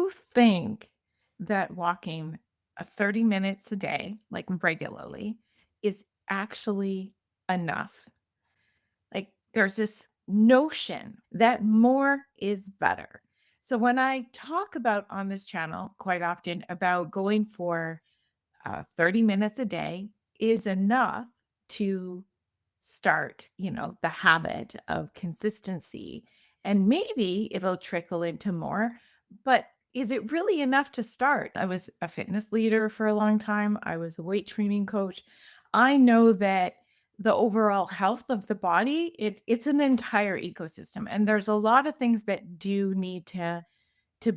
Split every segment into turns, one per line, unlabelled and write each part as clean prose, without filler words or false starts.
you think that walking 30 minutes a day, like regularly, is actually enough? Like there's this notion that more is better. So when I talk about on this channel quite often about going for 30 minutes a day is enough to start, the habit of consistency. And maybe it'll trickle into more, but is it really enough to start? I was a fitness leader for a long time. I was a weight training coach. I know that the overall health of the body, it's an entire ecosystem. And there's a lot of things that do need to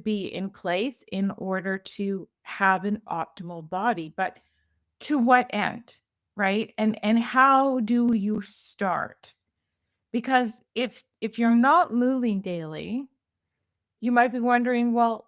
be in place in order to have an optimal body. But to what end, right? And how do you start? Because if you're not moving daily, you might be wondering, well,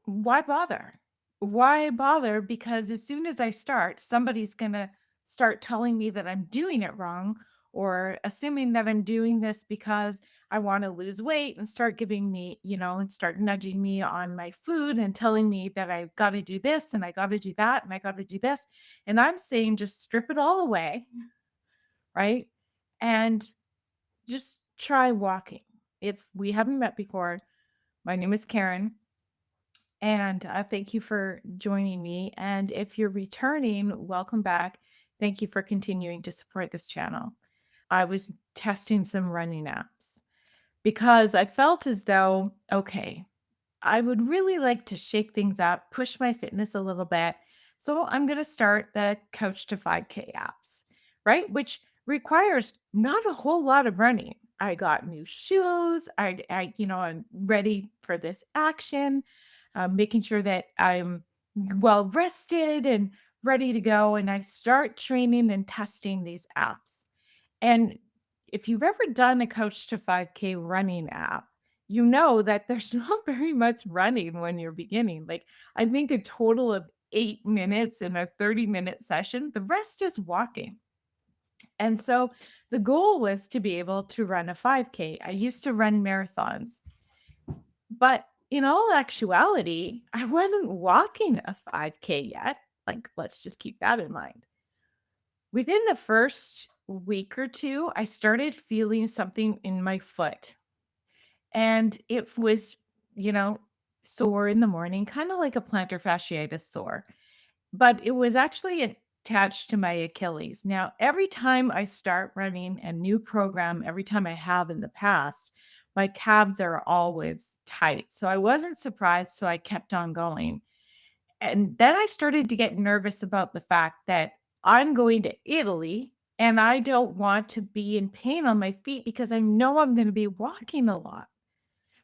why bother? Why bother? Because as soon as I start, somebody's going to start telling me that I'm doing it wrong or assuming that I'm doing this because I want to lose weight and start giving me, and start nudging me on my food and telling me that I've got to do this and I got to do that and I got to do this. And I'm saying just strip it all away, right? And just try walking. If we haven't met before, my name is Karen. And thank you for joining me. And if you're returning, welcome back. Thank you for continuing to support this channel. I was testing some running apps because I felt as though, okay, I would really like to shake things up, push my fitness a little bit. So I'm going to start the Couch to 5K apps, right? Which requires not a whole lot of running. I got new shoes. I'm ready for this action, making sure that I'm well rested and ready to go. And I start training and testing these apps. And if you've ever done a Coach to 5K running app, you know that there's not very much running when you're beginning. Like, I think a total of 8 minutes in a 30-minute session, the rest is walking. And so the goal was to be able to run a 5K. I used to run marathons, but in all actuality, I wasn't walking a 5K yet. Like, let's just keep that in mind. Within the first week or two, I started feeling something in my foot. And it was, you know, sore in the morning, kind of like a plantar fasciitis sore, but it was actually attached to my Achilles. Now, every time I start running a new program, every time I have in the past, my calves are always tight. So I wasn't surprised. So I kept on going. And then I started to get nervous about the fact that I'm going to Italy and I don't want to be in pain on my feet because I know I'm going to be walking a lot.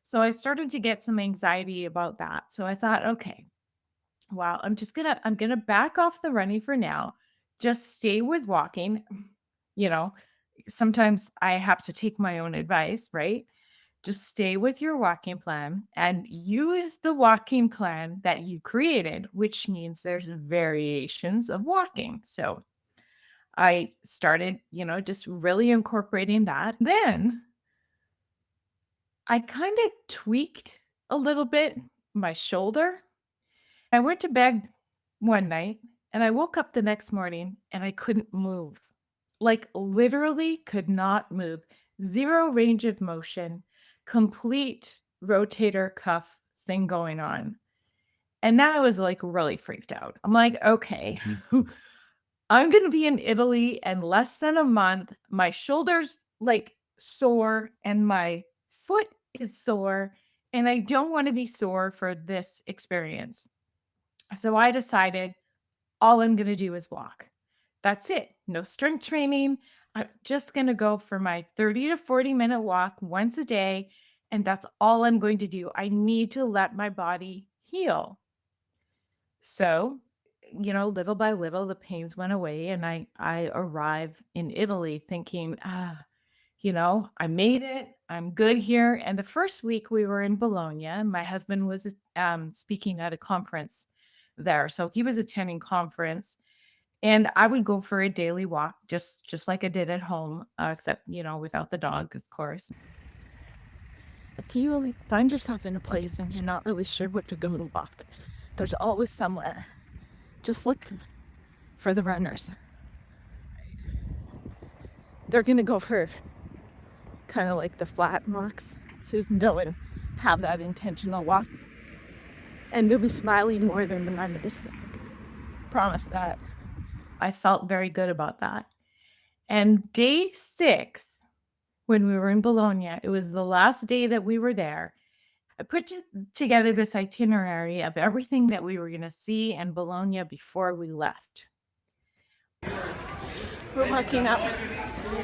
So I started to get some anxiety about that. So I thought, okay, well, I'm going to back off the running for now. Just stay with walking. You know, sometimes I have to take my own advice, right? Just stay with your walking plan and use the walking plan that you created, which means there's variations of walking. So I started, just really incorporating that. Then I kind of tweaked a little bit my shoulder. I went to bed one night and I woke up the next morning and I couldn't move. Like literally could not move. Zero range of motion, complete rotator cuff thing going on. And now I was like really freaked out. I'm like, okay, I'm going to be in Italy in less than a month. My shoulder's like sore and my foot is sore. And I don't want to be sore for this experience. So I decided all I'm going to do is walk. That's it. No strength training. I'm just going to go for my 30 to 40-minute walk once a day. And that's all I'm going to do. I need to let my body heal. So, little by little, the pains went away. And I arrived in Italy thinking, I made it. I'm good here. And the first week we were in Bologna, my husband was speaking at a conference there. So he was attending conference and I would go for a daily walk, just like I did at home, except, without the dog, of course. If you like, find yourself in a place and you're not really sure where to go to walk, there's always somewhere. Just look for the runners. They're gonna go for kind of like the flat rocks, so you can go and have that intentional walk, and they'll be smiling more than the runners. Promise that. I felt very good about that. And day 6, when we were in Bologna, it was the last day that we were there. I put together this itinerary of everything that we were going to see in Bologna before we left. We're walking up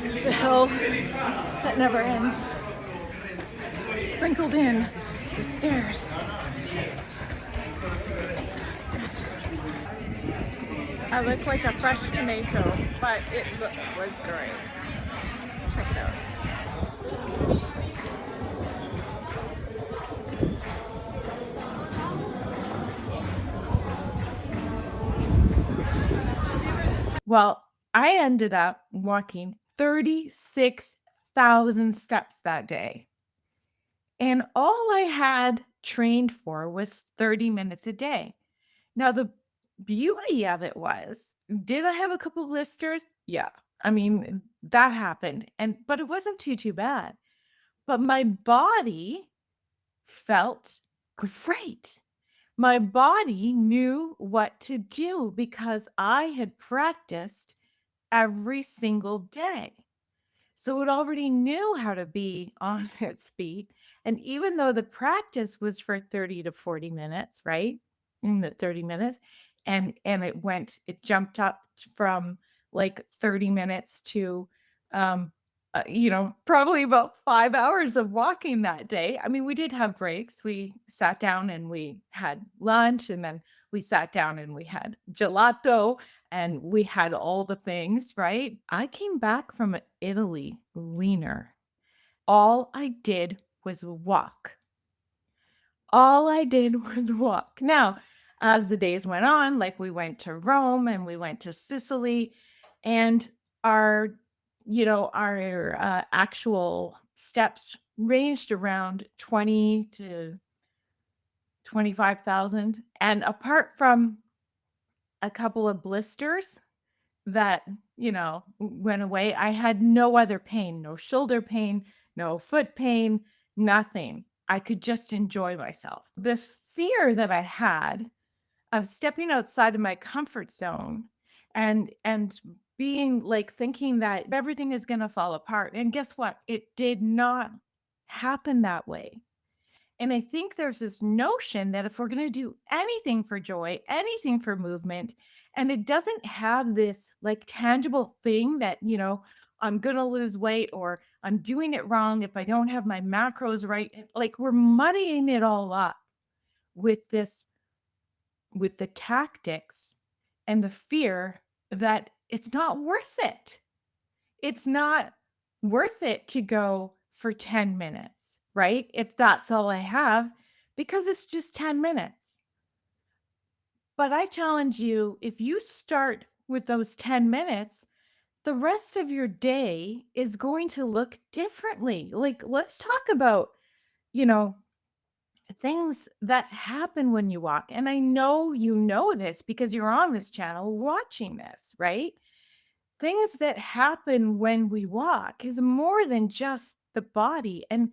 the hill that never ends, sprinkled in with stairs. I look like a fresh tomato, but it was great. Check it out. Well, I ended up walking 36,000 steps that day. And all I had trained for was 30 minutes a day. Now, the beauty of it was, did I have a couple blisters? Yeah. I mean, that happened. But it wasn't too bad. But my body felt great. My body knew what to do because I had practiced every single day. So it already knew how to be on its feet. And even though the practice was for 30 to 40 minutes, right? In the 30 minutes, and it jumped up from like 30 minutes to probably about 5 hours of walking that day. I mean, we did have breaks. We sat down and we had lunch, and then we sat down and we had gelato, and we had all the things, right? I came back from Italy leaner. All I did was walk. All I did was walk. Now, as the days went on, like we went to Rome and we went to Sicily, and our, our actual steps ranged around 20 to 25,000. And apart from a couple of blisters that, went away, I had no other pain, no shoulder pain, no foot pain, nothing. I could just enjoy myself. This fear that I had of stepping outside of my comfort zone and being like thinking that everything is going to fall apart. And guess what? It did not happen that way. And I think there's this notion that if we're going to do anything for joy, anything for movement, and it doesn't have this like tangible thing that, I'm going to lose weight or I'm doing it wrong if I don't have my macros right. Like we're muddying it all up with with the tactics and the fear that it's not worth it. It's not worth it to go for 10 minutes, right? If that's all I have, because it's just 10 minutes. But I challenge you, if you start with those 10 minutes, the rest of your day is going to look differently. Like, let's talk about, you know, things that happen when you walk. And I know you know this because you're on this channel watching this, right? Things that happen when we walk is more than just the body. And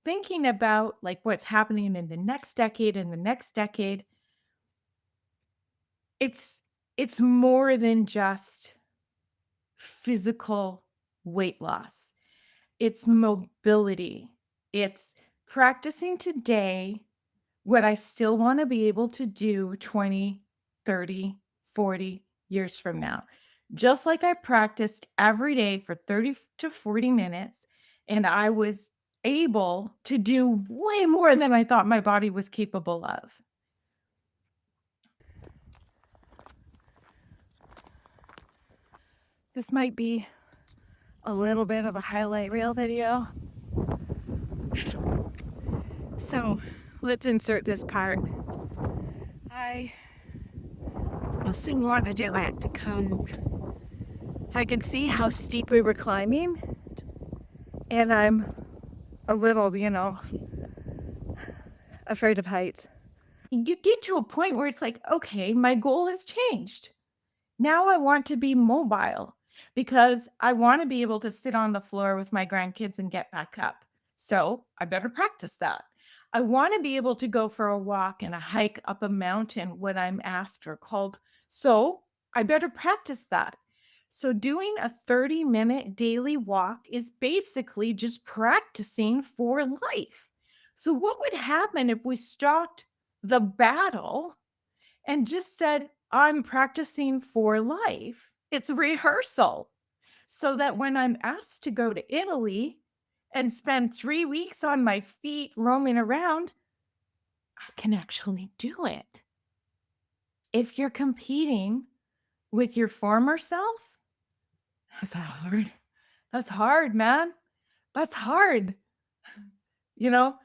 thinking about like what's happening in the next decade and the next decade, it's more than just physical weight loss. It's mobility. It's practicing today what I still want to be able to do 20, 30, 40 years from now. Just like I practiced every day for 30 to 40 minutes, and I was able to do way more than I thought my body was capable of. This might be a little bit of a highlight reel video. So let's insert this part. I also want to do it to come. I can see how steep we were climbing, and I'm a little,
Afraid of heights.
You get to a point where it's like, okay, my goal has changed. Now I want to be mobile because I want to be able to sit on the floor with my grandkids and get back up. So I better practice that. I want to be able to go for a walk and a hike up a mountain when I'm asked or called. So I better practice that. So doing a 30-minute daily walk is basically just practicing for life. So what would happen if we stopped the battle and just said, I'm practicing for life? It's rehearsal so that when I'm asked to go to Italy and spend 3 weeks on my feet roaming around, I can actually do it. If you're competing with your former self, that's hard. That's hard, man. That's hard. You know,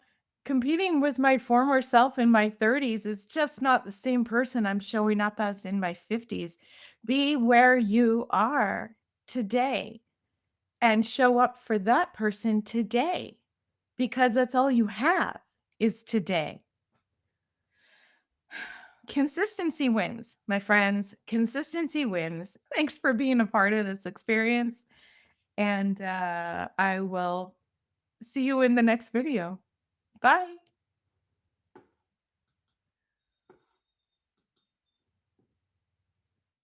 competing with my former self in my 30s is just not the same person I'm showing up as in my 50s. Be where you are today and show up for that person today because that's all you have is today. Consistency wins, my friends. Consistency wins. Thanks for being a part of this experience. And I will see you in the next video. Bye.